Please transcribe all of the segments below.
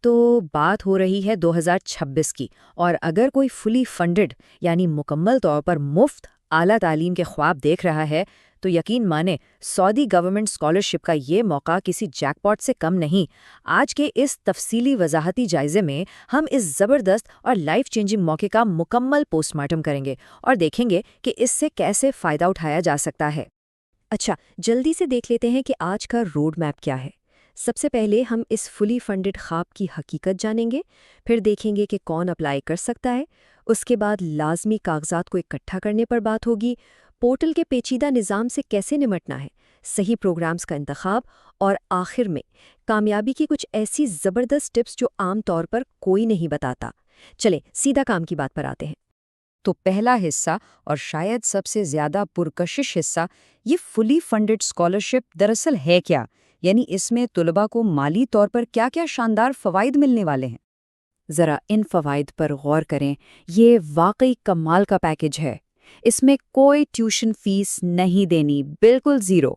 تو بات ہو رہی ہے 2026 کی، اور اگر کوئی فلی فنڈڈ یعنی مکمل طور پر مفت اعلیٰ تعلیم کے خواب دیکھ رہا ہے تو یقین مانے سعودی گورنمنٹ اسکالرشپ کا یہ موقع کسی جیک پاٹ سے کم نہیں۔ آج کے اس تفصیلی وضاحتی جائزے میں ہم اس زبردست اور لائف چینجنگ موقع کا مکمل پوسٹ مارٹم کریں گے اور دیکھیں گے کہ اس سے کیسے فائدہ اٹھایا جا سکتا ہے۔ اچھا، جلدی سے دیکھ لیتے ہیں کہ آج کا روڈ میپ کیا ہے۔ سب سے پہلے ہم اس فلی فنڈڈ خواب کی حقیقت جانیں گے، پھر دیکھیں گے کہ کون اپلائی کر سکتا ہے، اس کے بعد لازمی کاغذات کو اکٹھا کرنے پر بات ہوگی، پورٹل کے پیچیدہ نظام سے کیسے نمٹنا ہے، صحیح پروگرامز کا انتخاب، اور آخر میں کامیابی کی کچھ ایسی زبردست ٹپس جو عام طور پر کوئی نہیں بتاتا۔ چلیں سیدھا کام کی بات پر آتے ہیں۔ تو پہلا حصہ اور شاید سب سے زیادہ پرکشش حصہ، یہ فلی فنڈڈ اسکالرشپ دراصل ہے کیا؟ یعنی اس میں طلباء کو مالی طور پر کیا کیا شاندار فوائد ملنے والے ہیں؟ ذرا ان فوائد پر غور کریں، یہ واقعی کمال کا پیکج ہے۔ اس میں کوئی ٹیوشن فیس نہیں دینی، بالکل زیرو۔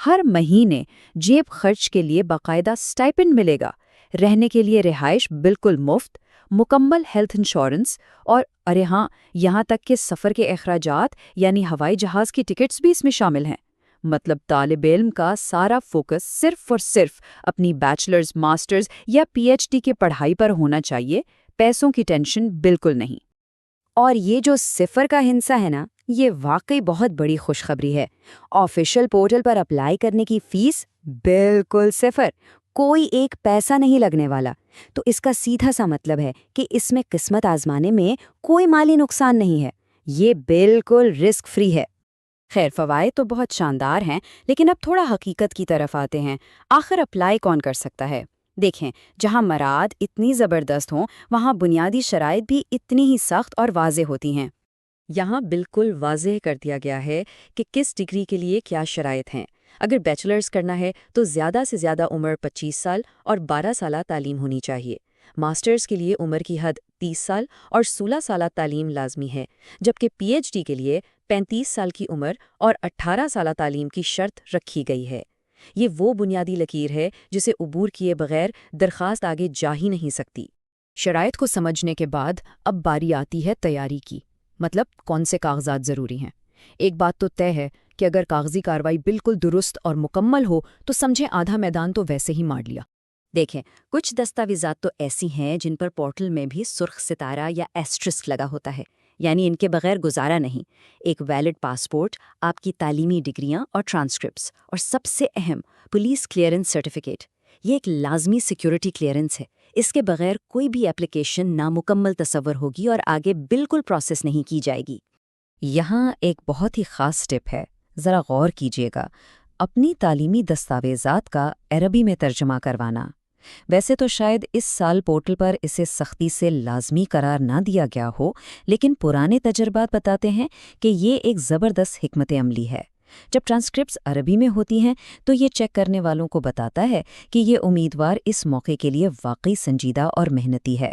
ہر مہینے جیب خرچ کے لیے باقاعدہ سٹائپنڈ ملے گا، رہنے کے لیے رہائش بالکل مفت، مکمل ہیلتھ انشورنس، اور ارے ہاں، یہاں تک کہ سفر کے اخراجات یعنی ہوائی جہاز کی ٹکٹس بھی اس میں شامل ہیں۔ مطلب طالب علم کا سارا فوکس صرف اور صرف اپنی بیچلرز، ماسٹرز یا پی ایچ ڈی کی پڑھائی پر ہونا چاہیے، پیسوں کی ٹینشن بالکل نہیں۔ اور یہ جو صفر کا ہنسا ہے نا، یہ واقعی بہت بڑی خوشخبری ہے۔ آفیشیل پورٹل پر اپلائی کرنے کی فیس بالکل صفر، کوئی ایک پیسہ نہیں لگنے والا۔ تو اس کا سیدھا سا مطلب ہے کہ اس میں قسمت آزمانے میں کوئی مالی نقصان نہیں ہے، یہ بالکل رسک فری ہے۔ خیر، فوائد تو بہت شاندار ہیں، لیکن اب تھوڑا حقیقت کی طرف آتے ہیں۔ آخر اپلائی کون کر سکتا ہے؟ دیکھیں، جہاں مراد اتنی زبردست ہوں، وہاں بنیادی شرائط بھی اتنی ہی سخت اور واضح ہوتی ہیں۔ یہاں بالکل واضح کر دیا گیا ہے کہ کس ڈگری کے لیے کیا شرائط ہیں۔ اگر بیچلرز کرنا ہے تو زیادہ سے زیادہ عمر 25 سال اور 12 سالہ تعلیم ہونی چاہیے۔ ماسٹرز کے لیے عمر کی حد 30 سال اور 16 سالہ تعلیم لازمی ہے، جبکہ پی ایچ ڈی کے لیے 35 سال کی عمر اور 18 سالہ تعلیم کی شرط رکھی گئی ہے۔ یہ وہ بنیادی لکیر ہے جسے عبور کیے بغیر درخواست آگے جا ہی نہیں سکتی۔ شرائط کو سمجھنے کے بعد اب باری آتی ہے تیاری کی، مطلب کون سے کاغذات ضروری ہیں۔ ایک بات تو طے ہے کہ اگر کاغذی کارروائی بالکل درست اور مکمل ہو تو سمجھیں آدھا میدان تو ویسے ہی مار لیا۔ دیکھیں، کچھ دستاویزات تو ایسی ہیں جن پر پورٹل میں بھی سرخ ستارہ یا ایسٹرسک لگا ہوتا ہے، یعنی ان کے بغیر گزارا نہیں۔ ایک ویلڈ پاسپورٹ، آپ کی تعلیمی ڈگریاں اور ٹرانسکرپٹس، اور سب سے اہم پولیس کلیئرنس سرٹیفکیٹ۔ یہ ایک لازمی سیکیورٹی کلیئرنس ہے، اس کے بغیر کوئی بھی اپلیکیشن نامکمل تصور ہوگی اور آگے بالکل پروسیس نہیں کی جائے گی۔ یہاں ایک بہت ہی خاص ٹپ ہے، ذرا غور کیجیے گا، اپنی تعلیمی دستاویزات کا عربی میں ترجمہ کروانا۔ ویسے تو شاید اس سال پورٹل پر اسے سختی سے لازمی قرار نہ دیا گیا ہو، لیکن پرانے تجربات بتاتے ہیں کہ یہ ایک زبردست حکمت عملی ہے۔ جب ٹرانسکرپٹس عربی میں ہوتی ہیں تو یہ چیک کرنے والوں کو بتاتا ہے کہ یہ امیدوار اس موقع کے لیے واقعی سنجیدہ اور محنتی ہے۔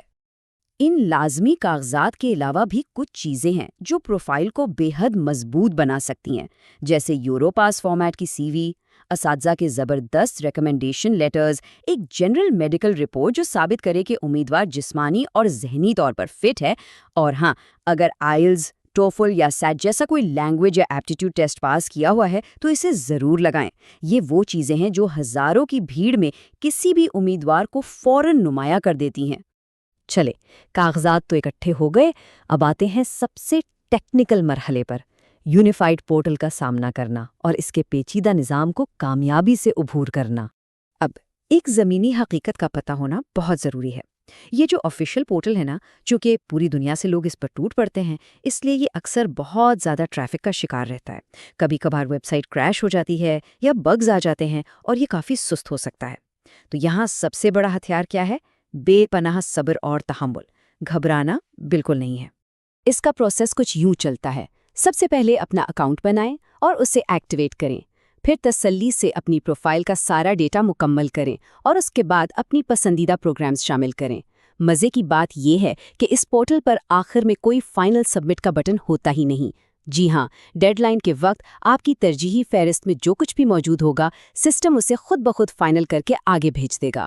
ان لازمی کاغذات کے علاوہ بھی کچھ چیزیں ہیں جو پروفائل کو بے حد مضبوط بنا سکتی ہیں، جیسے یورو پاس فارمیٹ کی سی وی، اساتذہ کے زبردست ریکمنڈیشن لیٹرز، ایک جنرل میڈیکل رپورٹ جو ثابت کرے کہ امیدوار جسمانی اور ذہنی طور پر فٹ ہے، اور ہاں، اگر آئلز، ٹوفل یا سیٹ جیسا کوئی لینگویج یا ایپٹیٹیوڈ ٹیسٹ پاس کیا ہوا ہے تو اسے ضرور لگائیں۔ یہ وہ چیزیں ہیں جو ہزاروں کی بھیڑ میں کسی بھی امیدوار کو فوراً نمایاں کر دیتی ہیں۔ چلے، کاغذات تو اکٹھے ہو گئے، اب آتے ہیں سب سے ٹیکنیکل مرحلے پر، یونیفائڈ پورٹل کا سامنا کرنا اور اس کے پیچیدہ نظام کو کامیابی سے عبور کرنا۔ اب ایک زمینی حقیقت کا پتہ ہونا بہت ضروری ہے۔ یہ جو آفیشیل پورٹل ہے نا، چونکہ پوری دنیا سے لوگ اس پر ٹوٹ پڑتے ہیں، اس لیے یہ اکثر بہت زیادہ ٹریفک کا شکار رہتا ہے۔ کبھی کبھار ویب سائٹ کریش ہو جاتی ہے یا بگز آ جاتے ہیں اور یہ کافی سست ہو سکتا ہے۔ تو یہاں سب سے بڑا ہتھیار کیا ہے؟ بے پناہ صبر اور تحمل۔ گھبرانا بالکل نہیں ہے۔ اس کا پروسیس کچھ یوں چلتا ہے۔ سب سے پہلے اپنا اکاؤنٹ بنائیں اور اسے ایکٹیویٹ کریں، پھر تسلی سے اپنی پروفائل کا سارا ڈیٹا مکمل کریں اور اس کے بعد اپنی پسندیدہ پروگرامز شامل کریں۔ مزے کی بات یہ ہے کہ اس پورٹل پر آخر میں کوئی فائنل سبمٹ کا بٹن ہوتا ہی نہیں۔ جی ہاں، ڈیڈ لائن کے وقت آپ کی ترجیحی فہرست میں جو کچھ بھی موجود ہوگا، سسٹم اسے خود بخود فائنل کر کے آگے بھیج دے گا۔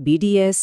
BDS,